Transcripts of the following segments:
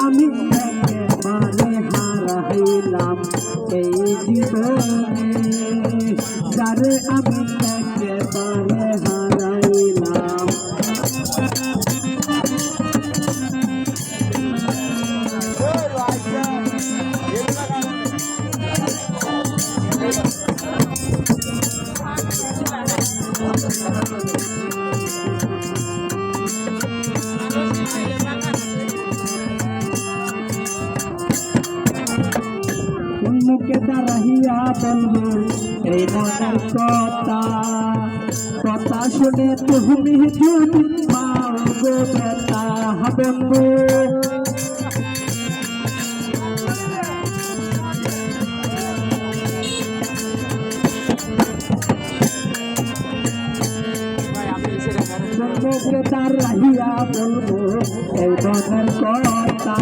আমি একেবারে হারাইলাম এই জীবনে, যারে আমি একেবারে হারাইলাম। মুখে দাঁড়াইয়া বলবো এই মনের কথা, কথা শুনে তুমি যদি পাও গো ব্যথা বন্ধু। মুখে দাঁড়াইয়া বলবো এই মনের কথা,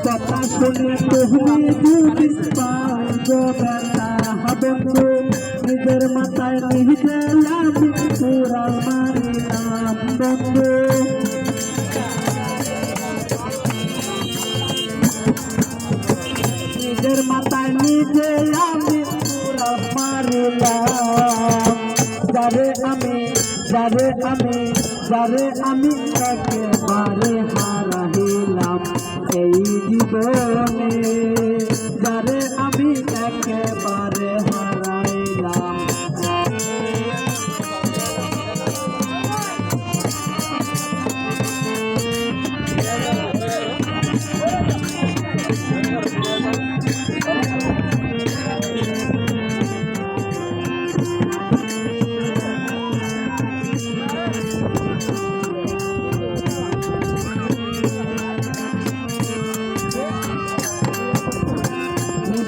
কথা শুনে তুমি যদি পাও গো ব্যথা বন্ধু। নিজের মাথায় নিজে আমি পুরাল মারিলাম বন্ধু। নিজের মাথায় নিজে আমি পুরাল মারিলাম। যারে আমি একেবারে হারাইলাম এই জীবনে, যারে আমি একেবারে হারাইলাম।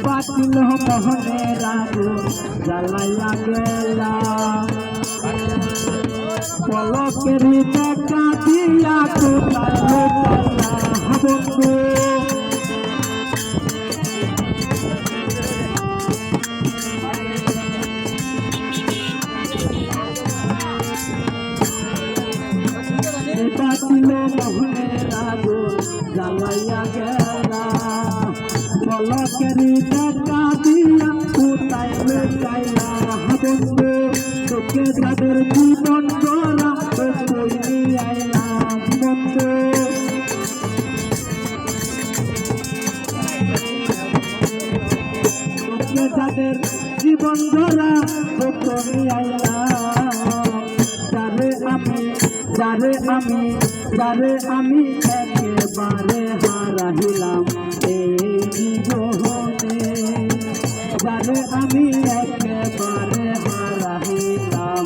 বাতিল মোহনের আগুন জ্বালাইয়া গেলা, পলকের দেখা দিয়া কোথায় লুকাইলা বন্ধু। বাতিল মোহনের আগুন জ্বালাইয়া গেলা, পলকের দেখা দিয়া কোথায় লুকাইলা বন্ধু। তোকে যাদের জীবন গড়া কই নিয়ে আইলাম বন্ধু। তোকে যাদের জীবন গড়া কই নিয়ে আইলাম। যারে আমি একেবারে হারাইলাম এই জীবনে, যারে আমি একেবারে হারাইলাম।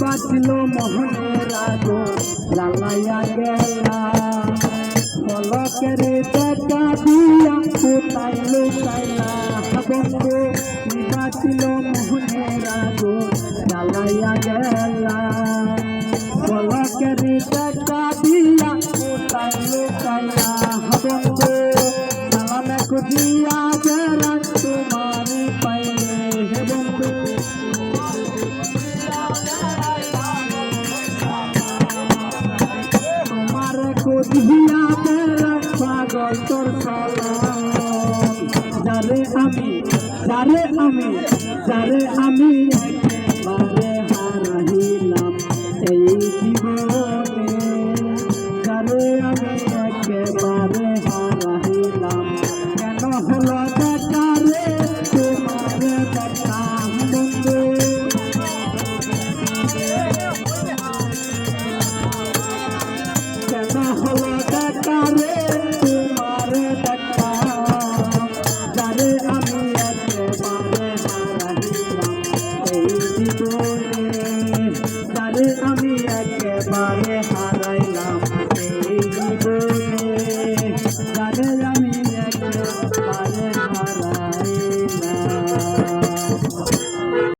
বাতিল মোহনের আগুন জ্বালাইয়া গেলা, পলকের দেখা দিয়া কোথায় লুকাইলা বন্ধু। বাতিল মোহনের আগুন জ্বালাইয়া গেলা, পলকের দেখা দিয়া কোথায় লুকাইলা বন্ধু। সালামে খুঁজিয়া যারা তোমার পাইলে হে বন্ধু। খুঁজিয়া বেড়া পাগল তোর সালাম। যারে আমি একেবারে হারাইলাম একেবারে হাত